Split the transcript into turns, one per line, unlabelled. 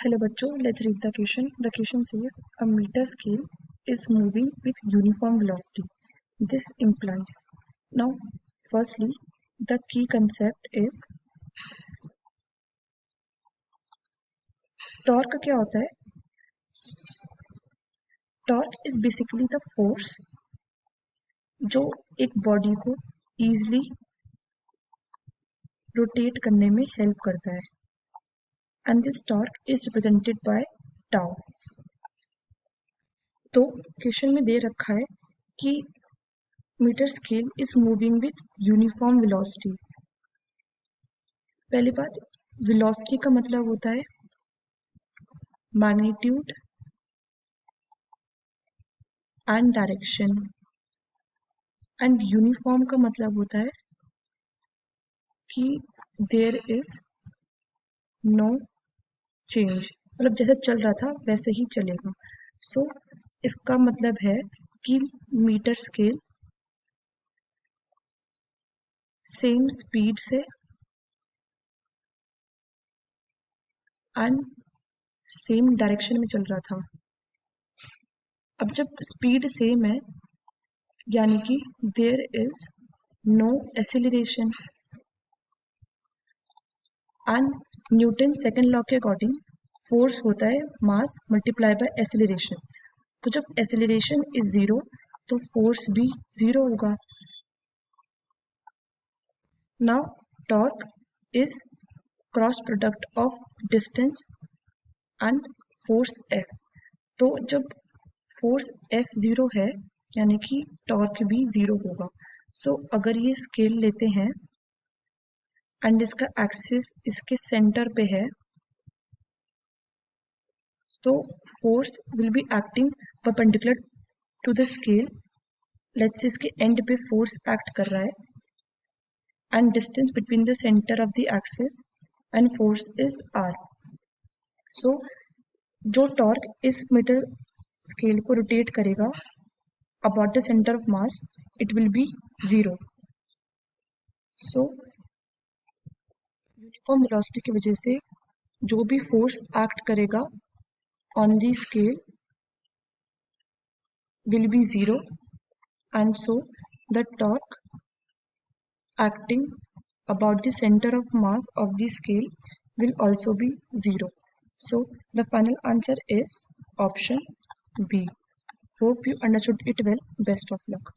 Hello bachcho, let's read the question. The question says a meter scale is moving with uniform velocity. This implies. Now, firstly, the key concept is torque. क्या होता है? Torque is basically the force जो एक body को easily rotate करने में help करता है, and this torque is represented by tau. तो क्वेश्चन में दे रखा है कि metre scale is moving with uniform velocity. पहली बात, वेलोसिटी का मतलब होता है magnitude and direction, and uniform का मतलब होता है कि देयर इज नो चेंज, मतलब जैसे चल रहा था वैसे ही चलेगा. सो इसका मतलब है कि मीटर स्केल सेम स्पीड से एंड सेम डायरेक्शन में चल रहा था. अब जब स्पीड सेम है यानी कि there is no acceleration, and Newton second law के अकॉर्डिंग फोर्स होता है मास मल्टीप्लाई बाय एक्सेलरेशन. तो जब एक्सेलरेशन इज जीरो तो फोर्स भी जीरो होगा. Now torque is cross product of distance and force F. तो जब फोर्स एफ जीरो है यानी कि टॉर्क भी जीरो होगा. सो अगर ये स्केल लेते हैं एंड इसका एक्सिस इसके सेंटर पे है तो force will be acting perpendicular to the scale. Let's say इसके एंड पे फोर्स एक्ट कर रहा है and distance between the centre of the axis and force is R. So जो टॉर्क इस मीटर स्केल को रोटेट करेगा about the centre of mass it will be zero. So uniform velocity की वजह से जो भी फोर्स एक्ट करेगा on the scale will be zero, and so the torque acting about the center of mass of the scale will also be zero. So the final answer is option B. Hope you understood it well. Best of luck.